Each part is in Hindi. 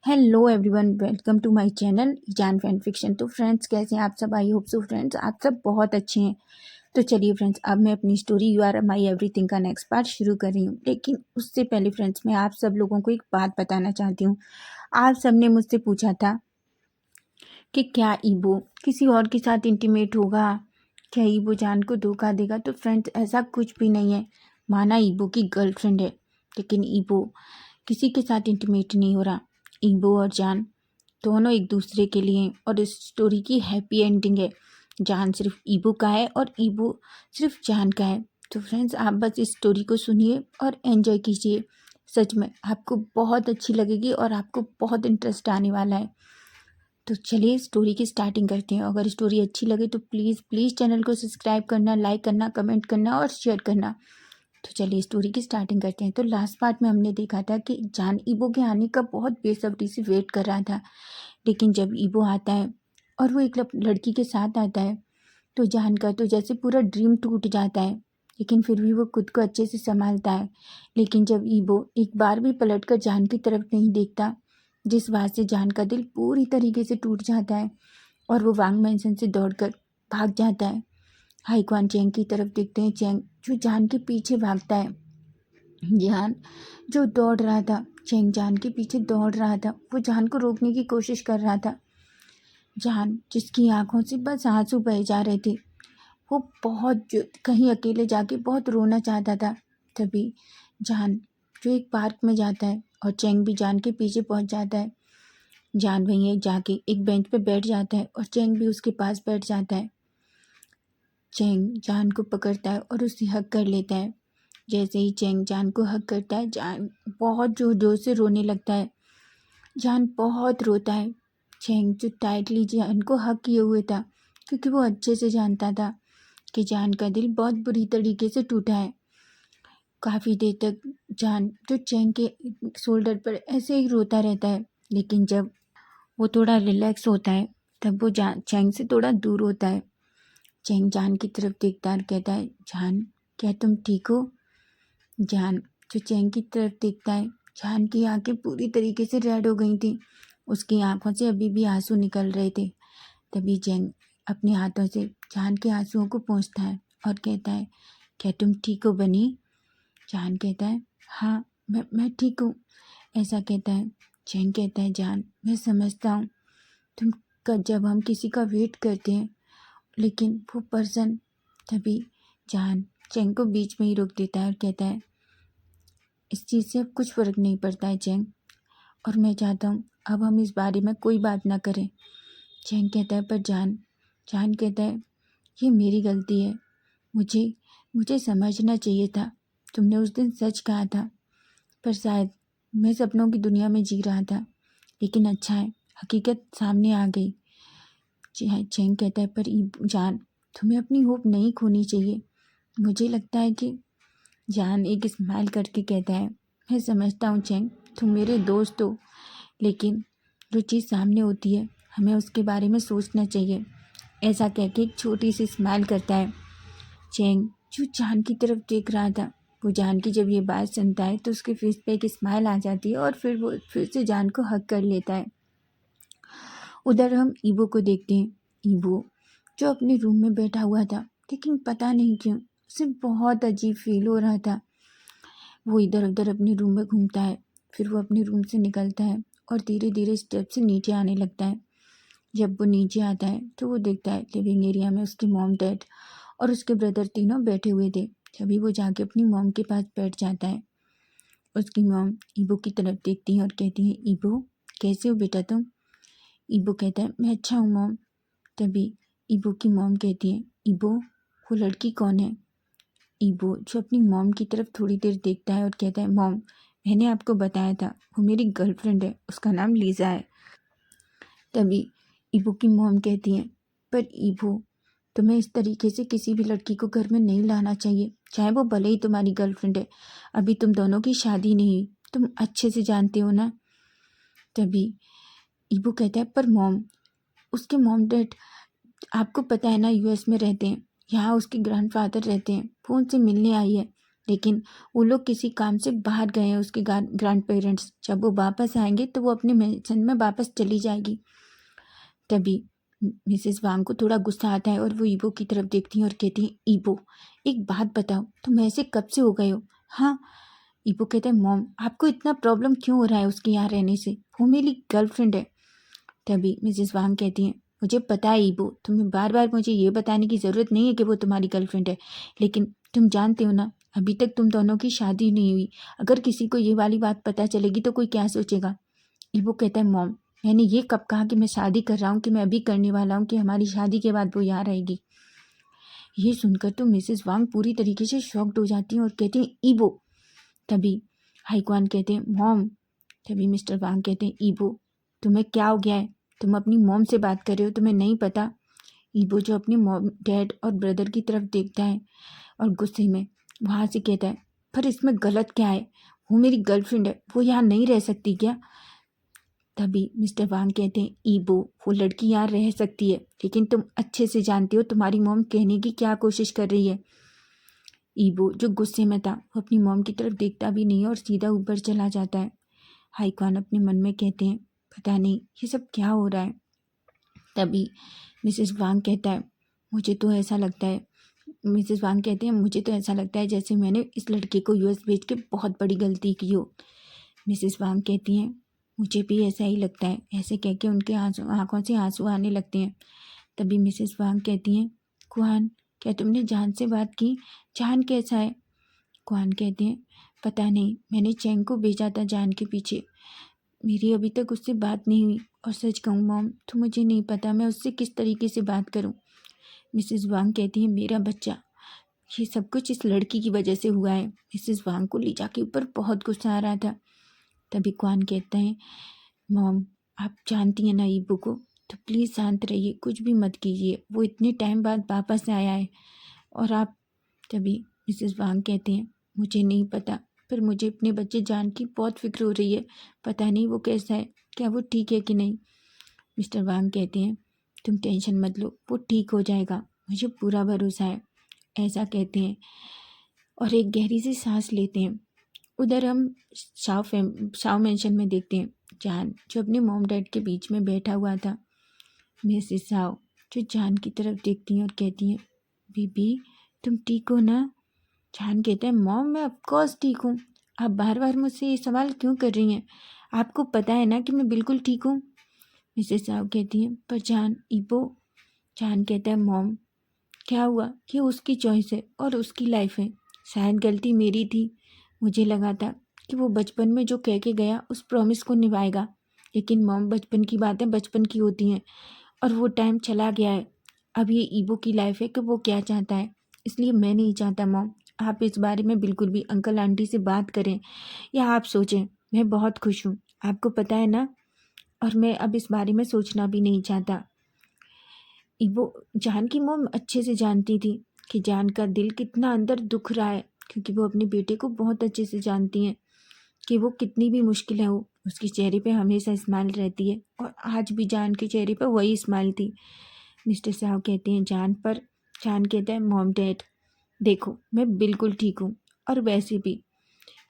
Hello everyone, welcome to my channel Jaan fan fiction. तो फ्रेंड्स, कैसे हैं आप सब? आई होप सो फ्रेंड्स आप सब बहुत अच्छे हैं। तो चलिए फ्रेंड्स, अब मैं अपनी story you are my everything का नेक्स्ट पार्ट शुरू कर रही हूँ। लेकिन उससे पहले फ्रेंड्स, मैं आप सब लोगों को एक बात बताना चाहती हूँ। आप सब ने मुझसे पूछा था कि क्या ईबो किसी और के साथ इंटीमेट होगा, क्या ईबो जान को धोखा देगा। तो फ्रेंड्स, ऐसा कुछ भी नहीं है। माना ईबो की गर्लफ्रेंड है, लेकिन ईबो किसी के साथ इंटीमेट नहीं हो रहा। ईबो और जान दोनों एक दूसरे के लिए हैं और इस स्टोरी की हैप्पी एंडिंग है। जान सिर्फ ईबो का है और ईबो सिर्फ जान का है। तो फ्रेंड्स, आप बस इस स्टोरी को सुनिए और एंजॉय कीजिए। सच में आपको बहुत अच्छी लगेगी और आपको बहुत इंटरेस्ट आने वाला है। तो चलिए स्टोरी की स्टार्टिंग करते हैं। अगर स्टोरी अच्छी लगे तो प्लीज़ प्लीज़ चैनल को सब्सक्राइब करना, लाइक करना, कमेंट करना और शेयर करना। तो चलिए स्टोरी की स्टार्टिंग करते हैं। तो लास्ट पार्ट में हमने देखा था कि जान ईबो के आने का बहुत बेसब्री से वेट कर रहा था। लेकिन जब ईबो आता है और वो एक लड़की के साथ आता है, तो जान का तो जैसे पूरा ड्रीम टूट जाता है। लेकिन फिर भी वो खुद को अच्छे से संभालता है। लेकिन जब ईबो एक बार भी पलट कर जान की तरफ नहीं देखता, जिस बात से जान का दिल पूरी तरीके से टूट जाता है और वो वांग मैंसन से दौड़कर भाग जाता है। हाईक्वान चेंग की तरफ देखते हैं। चेंग जो जान के पीछे भागता है। जान जो दौड़ रहा था, चेंग जान के पीछे दौड़ रहा था, वो जान को रोकने की कोशिश कर रहा था। जान जिसकी आंखों से बस आंसू बह जा रहे थे, वो बहुत जो कहीं अकेले जाके बहुत रोना चाहता था। तभी जान जो एक पार्क में जाता है और चेंग भी जान के पीछे पहुंच जाता है। जान वहीं जाके एक बेंच पे बैठ जाता है और चेंग भी उसके पास बैठ जाता है। चेंग जान को पकड़ता है और उसे हग कर लेता है। जैसे ही चेंग जान को हग करता है, जान बहुत जोर जोर से रोने लगता है। जान बहुत रोता है। चेंग जो टाइटली जान को हग किए हुए था, क्योंकि वो अच्छे से जानता था कि जान का दिल बहुत बुरी तरीके से टूटा है। काफ़ी देर तक जान जो चेंग के शोल्डर पर ऐसे ही रोता रहता है। लेकिन जब वो थोड़ा रिलैक्स होता है, तब वो चेंग से थोड़ा दूर होता है। चेंग जान की तरफ देखता है और कहता है, जान क्या तुम ठीक हो? जान जो चेंग की तरफ देखता है, जान की आंखें पूरी तरीके से रेड हो गई थी। उसकी आंखों से अभी भी आंसू निकल रहे थे। तभी चेंग अपने हाथों से जान के आंसुओं को पोंछता है और कहता है, क्या तुम ठीक हो बनी? जान कहता है, हाँ मैं ठीक हूँ। ऐसा कहता है। चेंग कहता है, जान मैं समझता हूँ तुम जब हम किसी का वेट करते हैं, लेकिन वो पर्सन। तभी जान चेंग को बीच में ही रोक देता है और कहता है, इस चीज़ से अब कुछ फ़र्क नहीं पड़ता है चेंग, और मैं चाहता हूँ अब हम इस बारे में कोई बात ना करें। चेंग कहता है, पर जान कहता है, ये मेरी गलती है। मुझे मुझे समझना चाहिए था। तुमने उस दिन सच कहा था, पर शायद मैं सपनों की दुनिया में जी रहा था। लेकिन अच्छा है, हकीकत सामने आ गई। चेंग कहता है, पर जान तुम्हें अपनी होप नहीं खोनी चाहिए। मुझे लगता है कि जान एक स्माइल करके कहता है, मैं समझता हूँ चेंग, तुम मेरे दोस्त हो, लेकिन जो चीज़ सामने होती है हमें उसके बारे में सोचना चाहिए। ऐसा कह के एक छोटी सी स्माइल करता है। चेंग जो जान की तरफ देख रहा था, वो जान की जब ये बात सुनता है तो उसके फेस पे एक स्माइल आ जाती है और फिर वो फिर से जान को हग कर लेता है। उधर हम ईबो को देखते हैं। ईबो जो अपने रूम में बैठा हुआ था, लेकिन पता नहीं क्यों उसे बहुत अजीब फील हो रहा था। वो इधर उधर अपने रूम में घूमता है। फिर वो अपने रूम से निकलता है और धीरे धीरे स्टेप से नीचे आने लगता है। जब वो नीचे आता है तो वो देखता है लिविंग एरिया में उसकी मॉम, डैड और उसके ब्रदर तीनों बैठे हुए थे। तभी वो जाके अपनी मॉम के पास बैठ जाता है। उसकी मॉम ईबो की तरफ देखती है और कहती है, ईबो कैसे हो बेटा तुम? ईबो कहता है, मैं अच्छा हूँ मॉम। तभी ईबो की मॉम कहती है, ईबो वो लड़की कौन है? ईबो जो अपनी मॉम की तरफ थोड़ी देर देखता है और कहता है, मॉम मैंने आपको बताया था, वो मेरी गर्लफ्रेंड है, उसका नाम लीज़ा है। तभी ईबो की मॉम कहती है, पर ईबो तुम्हें इस तरीके से किसी भी लड़की को घर में नहीं लाना चाहिए, चाहे वो भले ही तुम्हारी गर्लफ्रेंड है। अभी तुम दोनों की शादी नहीं हुई, तुम अच्छे से जानते हो ना। तभी ईबो कहता है, पर मॉम उसके मॉम डैड आपको पता है ना यूएस में रहते हैं, यहाँ उसके ग्रैंडफादर रहते हैं, वो उनसे मिलने आई है। लेकिन वो लोग किसी काम से बाहर गए हैं, उसके ग्रैंड पेरेंट्स। जब वो वापस आएंगे तो वो अपने मेंशन में वापस चली जाएगी। तभी मिसेस वांग को थोड़ा गुस्सा आता है और वो ईबो की तरफ देखती हैं और कहती हैं, ईबो एक बात बताओ, तुम ऐसे कब से हो गए हो? हाँ। ईबो कहते हैं, मॉम आपको इतना प्रॉब्लम क्यों हो रहा है उसके यहाँ रहने से? वो मेरी गर्लफ्रेंड है। तभी मिसेस वांग कहती हैं, मुझे पता है ईबो, तुम्हें बार बार मुझे ये बताने की ज़रूरत नहीं है कि वो तुम्हारी गर्लफ्रेंड है, लेकिन तुम जानते हो ना, अभी तक तुम दोनों की शादी नहीं हुई। अगर किसी को ये वाली बात पता चलेगी तो कोई क्या सोचेगा? ईबो कहता है, मॉम मैंने ये कब कहा कि मैं शादी कर रहा हूँ, कि मैं अभी करने वाला हूँ, कि हमारी शादी के बाद वो यहाँ रहेगी? ये सुनकर तो मिसेस वांग पूरी तरीके से शॉक्ड हो जाती हैं और कहती हैं, ईबो। तभी हाईक्वान कहते हैं, मॉम। तभी मिस्टर वांग कहते हैं, ईबो तुम्हें क्या हो गया है? तुम अपनी मॉम से बात कर रहे हो, तुम्हें नहीं पता? ईबो जो अपनी मॉम, डैड और ब्रदर की तरफ देखता है और गुस्से में वहाँ से कहता है, पर इसमें गलत क्या है? वो मेरी गर्लफ्रेंड है, वो यहाँ नहीं रह सकती क्या? तभी मिस्टर वांग कहते हैं, ईबो वो लड़की यहाँ रह सकती है, लेकिन तुम अच्छे से जानते हो तुम्हारी मॉम कहने की क्या कोशिश कर रही है। ईबो जो गुस्से में था वो अपनी मॉम की तरफ देखता भी नहीं है और सीधा ऊपर चला जाता है। हाईक्वान अपने मन में कहते हैं, पता नहीं ये सब क्या हो रहा है। तभी मिसेस वांग कहता है, मुझे तो ऐसा लगता है मिसेस वांग कहते हैं, मुझे तो ऐसा लगता है जैसे मैंने इस लड़के को यूएस भेज के बहुत बड़ी गलती की हो। मिसेस वांग कहती हैं, मुझे भी ऐसा ही लगता है। ऐसे कह के उनके आंखों से आंसू आने लगते हैं। तभी मिसेस वांग कहती हैं, कुहान क्या तुमने जान से बात की? जान कैसा है? कुहान कहते हैं, पता नहीं, मैंने चैंग को भेजा था जान के पीछे। मेरी अभी तक उससे बात नहीं हुई, और सच कहूँ मॉम तो मुझे नहीं पता मैं उससे किस तरीके से बात करूँ। मिसेस वांग कहती हैं, मेरा बच्चा, ये सब कुछ इस लड़की की वजह से हुआ है। मिसेस वांग को लीजा के ऊपर बहुत गुस्सा आ रहा था। तभी क्वान कहता है, मॉम आप जानती हैं ना ईबो को, तो प्लीज़ शांत रहिए, कुछ भी मत कीजिए, वो इतने टाइम बाद वापस आया है। और आप तभी मिसेस वांग कहते हैं, मुझे नहीं पता, पर मुझे अपने बच्चे जान की बहुत फिक्र हो रही है। पता नहीं वो कैसा है, क्या वो ठीक है कि नहीं। मिस्टर वांग कहते हैं, तुम टेंशन मत लो, वो ठीक हो जाएगा, मुझे पूरा भरोसा है। ऐसा कहते हैं और एक गहरी सी सांस लेते हैं। उधर हम शाव मेंशन में देखते हैं जान जो अपने मॉम डैड के बीच में बैठा हुआ था। मिसेस शाव जो जान की तरफ देखती हैं और कहती हैं, बीबी तुम ठीक हो ना? जान कहता है, मॉम मैं ऑफकोर्स ठीक हूँ। आप बार बार मुझसे ये सवाल क्यों कर रही हैं? आपको पता है ना कि मैं बिल्कुल ठीक हूँ। मिसेस शाव कहती हैं, पर जान ईबो। जान कहता है, मॉम क्या हुआ? ये उसकी चॉइस है और उसकी लाइफ है। शायद गलती मेरी थी। मुझे लगा था कि वो बचपन में जो कह के गया उस प्रॉमिस को निभाएगा, लेकिन मॉम बचपन की बातें बचपन की होती हैं और वो टाइम चला गया है। अब ये ईबो की लाइफ है कि वो क्या चाहता है, इसलिए मैं नहीं चाहता मॉम आप इस बारे में बिल्कुल भी अंकल आंटी से बात करें या आप सोचें। मैं बहुत खुश हूँ, आपको पता है ना, और मैं अब इस बारे में सोचना भी नहीं चाहता। वो जान की मोम अच्छे से जानती थी कि जान का दिल कितना अंदर दुख रहा है, क्योंकि वो अपने बेटे को बहुत अच्छे से जानती हैं कि वो कितनी भी मुश्किल है हो, उसके चेहरे पे हमेशा स्माइल रहती है, और आज भी जान के चेहरे पर वही स्माइल थी। मिस्टर साहब कहते हैं जान पर। जान कहता है, मॉम डैड देखो मैं बिल्कुल ठीक हूँ, और वैसे भी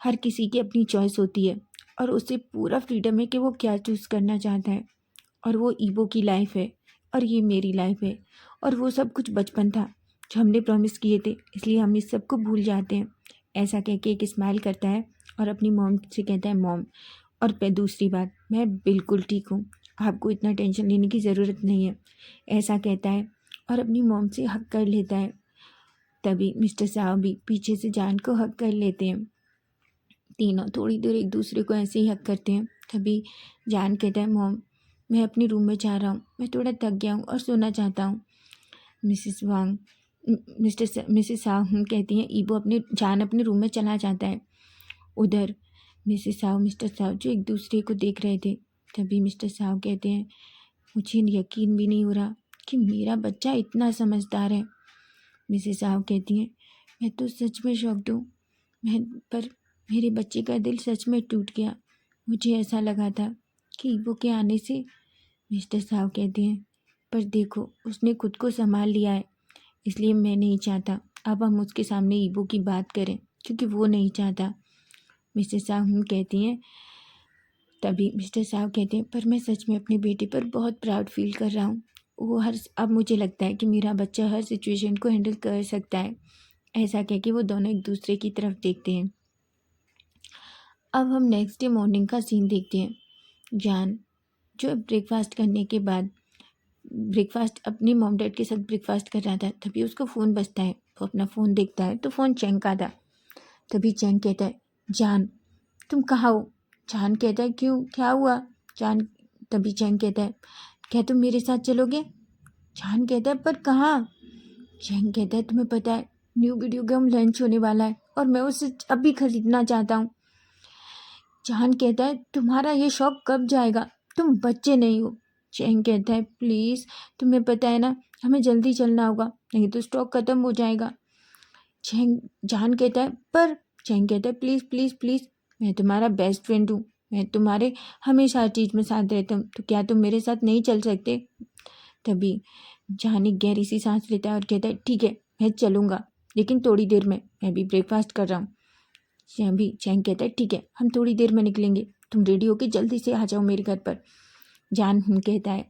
हर किसी की अपनी चॉइस होती है और उसे पूरा फ्रीडम है कि वो क्या चूज़ करना चाहता है, और वो ईबो की लाइफ है और ये मेरी लाइफ है, और वो सब कुछ बचपन था जो हमने प्रॉमिस किए थे, इसलिए हम इस सब को भूल जाते हैं। ऐसा कह के एक स्माइल करता है और अपनी मॉम से कहता है, मॉम और पे दूसरी बात, मैं बिल्कुल ठीक हूँ, आपको इतना टेंशन लेने की ज़रूरत नहीं है। ऐसा कहता है और अपनी मॉम से हक कर लेता है। तभी मिस्टर साहब भी पीछे से जान को हक कर लेते हैं। तीनों थोड़ी देर एक दूसरे को ऐसे ही हक करते हैं। तभी जान कहता है, मॉम मैं अपने रूम में जा रहा हूँ, मैं थोड़ा थक गया हूँ और सोना चाहता हूँ। मिसेस वांग मिसेस साहब कहती हैं, ईबो अपने जान अपने रूम में चला जाता है। उधर मिसेस साहब मिस्टर साहब जो एक दूसरे को देख रहे थे। तभी मिस्टर साहब कहते हैं, मुझे यकीन भी नहीं हो रहा कि मेरा बच्चा इतना समझदार है। मिसेस साहब कहती हैं, मैं तो सच में शॉक्ड हूँ। मैं पर मेरे बच्चे का दिल सच में टूट गया। मुझे ऐसा लगा था कि ईबो के आने से। मिस्टर साहब कहते हैं, पर देखो उसने खुद को संभाल लिया है, इसलिए मैं नहीं चाहता अब हम उसके सामने ईबो की बात करें। क्योंकि वो नहीं चाहता। मिस्टर साहब कहती हैं, तभी मिस्टर साहब कहते हैं, पर मैं सच में अपनी बेटी पर बहुत प्राउड फील कर रहा हूँ। वो अब मुझे लगता है कि मेरा बच्चा हर सिचुएशन को हैंडल कर सकता है। ऐसा कह के वो दोनों एक दूसरे की तरफ देखते हैं। अब हम नेक्स्ट डे मॉर्निंग का सीन देखते हैं। जान जो ब्रेकफास्ट करने के बाद अपनी मॉम डैड के साथ ब्रेकफास्ट कर रहा था, तभी उसको फ़ोन बजता है। वो अपना फ़ोन देखता है तो फ़ोन चैंग का था। तभी चैंग कहता है, जान तुम कहाँ हो? जान कहता है, क्यों, क्या हुआ? तभी चैंग कहता है, क्या तुम मेरे साथ चलोगे? जान कहता है, पर कहाँ? चैंग कहता है, तुम्हें पता है न्यू वीडियो गेम लॉन्च होने वाला है और मैं उसे अभी खरीदना चाहता हूँ। जान कहता है, तुम्हारा ये शौक कब जाएगा? तुम बच्चे नहीं हो। चैंग कहता है, प्लीज़ तुम्हें पता है ना, हमें जल्दी चलना होगा, नहीं तो स्टॉक ख़त्म हो जाएगा। जान कहता है, पर चैंग कहता है, प्लीज़ प्लीज़ प्लीज़, मैं तुम्हारा बेस्ट फ्रेंड हूँ, मैं तुम्हारे हमेशा हर चीज़ में साथ रहता हूँ, तो क्या तुम मेरे साथ नहीं चल सकते? तभी जान एक गहरी सी सांस लेता है और कहता है, ठीक है मैं चलूँगा, लेकिन थोड़ी देर में, मैं भी ब्रेकफास्ट कर रहा हूँ। चैंग कहता है, ठीक है हम थोड़ी देर में निकलेंगे, तुम रेडी होके जल्दी से आ जाओ मेरे घर पर। जान कहता है।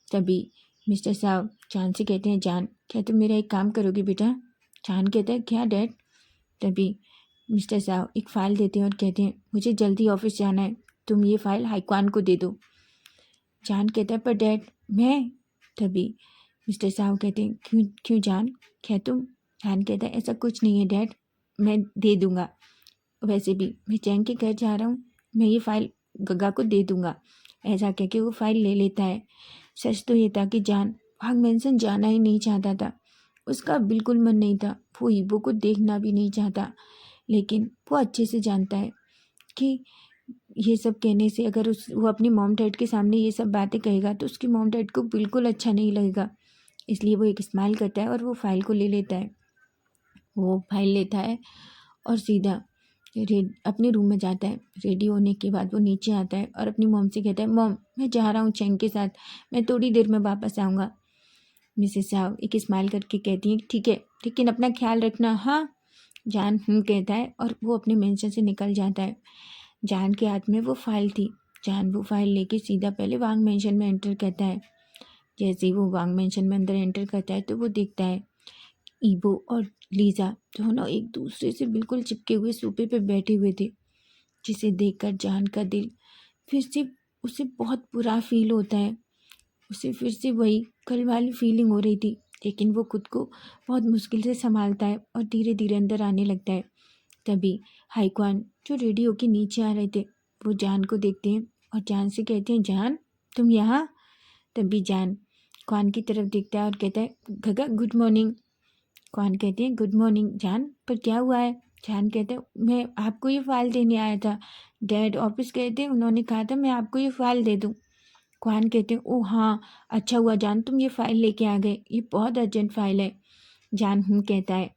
तभी मिस्टर साहब जान से कहते हैं, जान क्या तुम मेरा एक काम करोगी बेटा? जान कहता है, क्या डैड? तभी मिस्टर साहब एक फ़ाइल देते हैं और कहते हैं, मुझे जल्दी ऑफिस जाना है, तुम ये फ़ाइल हाईक्वान को दे दो। जान कहता है, पर डैड मैं। तभी मिस्टर साहब कहते हैं, क्यों क्यों जान, क्या तुम? जान कहता है, ऐसा कुछ नहीं है डैड, मैं दे दूँगा, वैसे भी मैं चैंग के घर जा रहा हूँ, मैं ये फ़ाइल गग्गा को दे दूँगा। ऐसा कह के वो फ़ाइल ले लेता है। सच तो ये था कि जान वांग मैंसन जाना ही नहीं चाहता था, उसका बिल्कुल मन नहीं था, वो ईबो को देखना भी नहीं चाहता, लेकिन वो अच्छे से जानता है कि ये सब कहने से अगर वो अपनी मॉम डैड के सामने ये सब बातें कहेगा तो उसकी मॉम डैड को बिल्कुल अच्छा नहीं लगेगा। इसलिए वो एक स्माइल करता है और वो फ़ाइल को ले लेता है। वो फाइल लेता है और सीधा अपने रूम में जाता है। रेडी होने के बाद वो नीचे आता है और अपनी मॉम से कहता है, मॉम मैं जा रहा हूँ चैंग के साथ, मैं थोड़ी देर में वापस आऊँगा। मिसेस साहब एक स्माइल करके कहती हैं, ठीक है लेकिन अपना ख्याल रखना, हाँ। जान कहता है और वो अपने मेंशन से निकल जाता है। जान के हाथ में वो फाइल थी। जान वो फाइल लेके सीधा पहले वांग मेंशन में एंटर करता है। जैसे ही वो वांग मेंशन में अंदर एंटर करता है तो वो देखता है ईबो और लीज़ा दोनों एक दूसरे से बिल्कुल चिपके हुए सोफे पे बैठे हुए थे, जिसे देखकर जान का दिल फिर से, उसे बहुत बुरा फील होता है। उसे फिर से वही कल वाली फीलिंग हो रही थी, लेकिन वो खुद को बहुत मुश्किल से संभालता है और धीरे धीरे अंदर आने लगता है। तभी हाईक्वान जो रेडी होके नीचे आ रहे थे, वो जान को देखते हैं और जान से कहते हैं, जान तुम यहाँ? तभी जान क्वान की तरफ देखता है और कहता है, गगा गुड मॉर्निंग। क्वान कहते हैं, गुड मॉर्निंग जान, पर क्या हुआ है? जान कहते हैं, मैं आपको ये फ़ाइल देने आया था, डैड ऑफिस गए थे, उन्होंने कहा था मैं आपको ये फ़ाइल दे दूँ। क्वान कहते हैं, ओह हाँ अच्छा हुआ जान तुम ये फ़ाइल लेके आ गए, ये बहुत अर्जेंट फ़ाइल है। जान कहता है।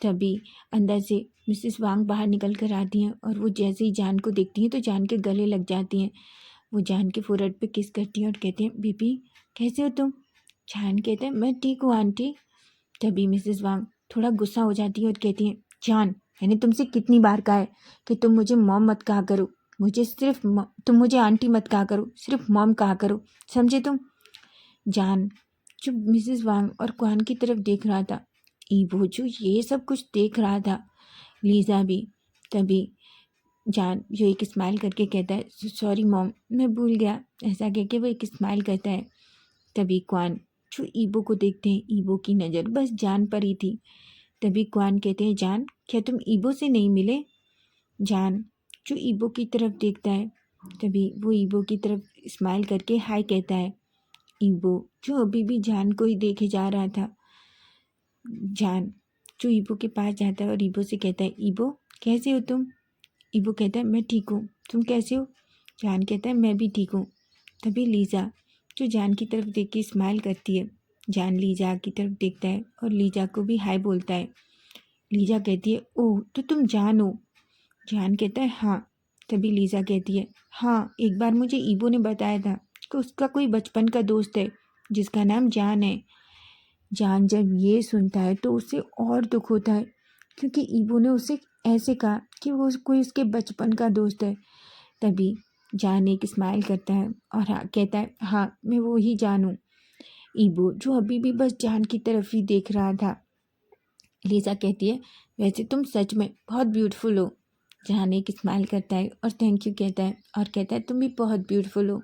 तभी अंदर से मिसेस वांग बाहर निकल कर आती हैं और वो जैसे ही जान को देखती हैं तो जान के गले लग जाती हैं। वो जान के फोrehead पे किस करती हैं और कहते हैं, बेबी कैसे हो तुम? जान कहते हैं, मैं ठीक हूँ आंटी। तभी मिसेस वांग थोड़ा गुस्सा हो जाती है और कहती हैं, जान मैंने तुमसे कितनी बार कहा है कि तुम मुझे मॉम मत कहा करो, तुम मुझे आंटी मत कहा करो, सिर्फ मॉम कहा करो, समझे तुम? जान जो मिसेस वांग और क्वान की तरफ देख रहा था, ईबो जो ये सब कुछ देख रहा था, लीज़ा भी। तभी जान जो एक स्माइल करके कहता है, सॉरी मॉम मैं भूल गया, ऐसा कह के वो एक स्माइल करता है। तभी क्वान जो ईबो को देखते हैं, ईबो की नज़र बस जान पर ही थी। तभी क्वान कहते हैं, जान क्या तुम ईबो से नहीं मिले? जान जो ईबो की तरफ देखता है, तभी वो ईबो की तरफ स्माइल करके हाय कहता है। ईबो जो अभी भी जान को ही देखे जा रहा था, जान जो ईबो के पास जाता है और ईबो से कहता है, ईबो कैसे हो तुम? ईबो कहता है, मैं ठीक हूँ, तुम कैसे हो? जान कहता है, मैं भी ठीक हूँ। तभी लीज़ा जो जान की तरफ देख के स्माइल करती है, जान लीज़ा की तरफ देखता है और लीज़ा को भी हाय बोलता है। लीज़ा कहती है, ओह तो तुम जान हो? जान कहता है, हाँ। तभी लीज़ा कहती है, हाँ एक बार मुझे ईबो ने बताया था कि उसका कोई बचपन का दोस्त है जिसका नाम जान है। जान जब ये सुनता है तो उसे और दुख होता है, क्योंकि ईबो ने उसे ऐसे कहा कि वो कोई उसके बचपन का दोस्त है। तभी जान एक स्माइल करता है और हाँ कहता है, हाँ मैं वो ही जान हूँ। ईबो जो अभी भी बस जान की तरफ ही देख रहा था। लीजा कहती है, वैसे तुम सच में बहुत ब्यूटीफुल हो। जान एक स्माइल करता है और थैंक यू कहता है और कहता है, तुम भी बहुत ब्यूटीफुल हो।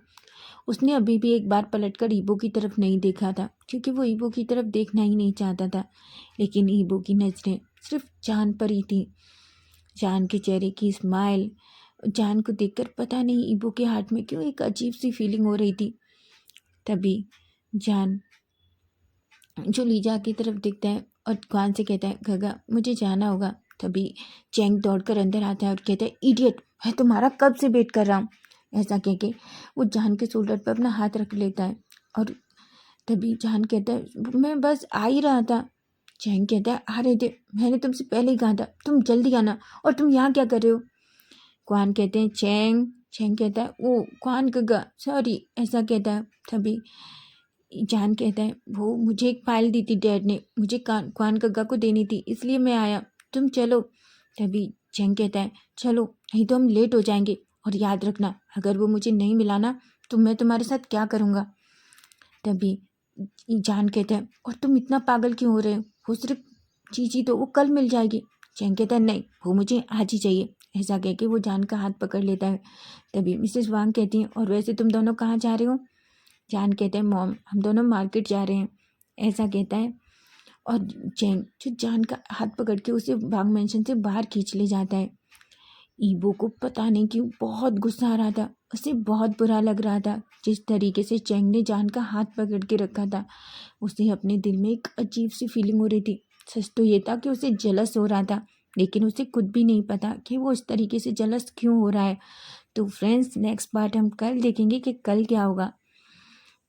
उसने अभी भी एक बार पलटकर ईबो की तरफ नहीं देखा था क्योंकि वो ईबो की तरफ देखना ही नहीं चाहता था, लेकिन ईबो की नज़रें सिर्फ जान पर ही थी। जान के चेहरे की स्माइल, जान को देखकर पता नहीं ईबो के हार्ट में क्यों एक अजीब सी फीलिंग हो रही थी। तभी जान जो लीजा की तरफ दिखता है और कान से कहता है, गगा मुझे जाना होगा। तभी चैंग दौड़कर अंदर आता है और कहता है, इडियट मैं तुम्हारा कब से वेट कर रहा हूँ। ऐसा कह के वो जान के शोल्डर पर अपना हाथ रख लेता है और तभी जान कहता है, मैं बस आ ही रहा था। चैंग कहता है, आ रहे थे, मैंने तुमसे पहले ही कहा था तुम जल्दी आना, और तुम यहाँ क्या कर रहे हो। क्वान कहते हैं, चैंग। चैंग कहता है, ओ क्वान गगा सॉरी, ऐसा कहता है। तभी जान कहता है, वो मुझे एक फाइल दी थी डैड ने, मुझे क्वान गगा को देनी थी इसलिए मैं आया, तुम चलो। तभी चैंग कहता है, चलो नहीं तो हम लेट हो जाएंगे, और याद रखना अगर वो मुझे नहीं मिलाना तो मैं तुम्हारे साथ क्या करूँगा। तभी जान कहता है, और तुम इतना पागल क्यों हो रहे हो, वो सिर्फ चीज़ी तो वो कल मिल जाएगी। चैंग कहता है, नहीं वो मुझे आज ही चाहिए। ऐसा कह के वो जान का हाथ पकड़ लेता है। तभी मिसेस वांग कहती हैं, और वैसे तुम दोनों कहाँ जा रहे हो। जान कहते हैं, मॉम हम दोनों मार्केट जा रहे हैं। ऐसा कहता है और चैंग जो जान का हाथ पकड़ के उसे वांग मैंशन से बाहर खींच ले जाता है। ईबो को पता नहीं क्यों बहुत गुस्सा आ रहा था, उसे बहुत बुरा लग रहा था जिस तरीके से चैंग ने जान का हाथ पकड़ के रखा था। उसे अपने दिल में एक अजीब सी फीलिंग हो रही थी। सच तो ये था कि उसे जलस हो रहा था, लेकिन उसे खुद भी नहीं पता कि वो इस तरीके से जलस क्यों हो रहा है। तो फ्रेंड्स नेक्स्ट पार्ट हम कल देखेंगे कि कल क्या होगा।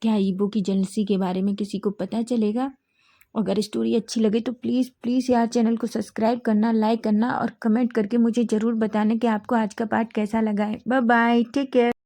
क्या ईबो की जेलसी के बारे में किसी को पता चलेगा। अगर स्टोरी अच्छी लगे तो प्लीज़ प्लीज़ यार चैनल को सब्सक्राइब करना, लाइक करना और कमेंट करके मुझे ज़रूर बताना कि आपको आज का पार्ट कैसा लगा है। Bye bye, take care.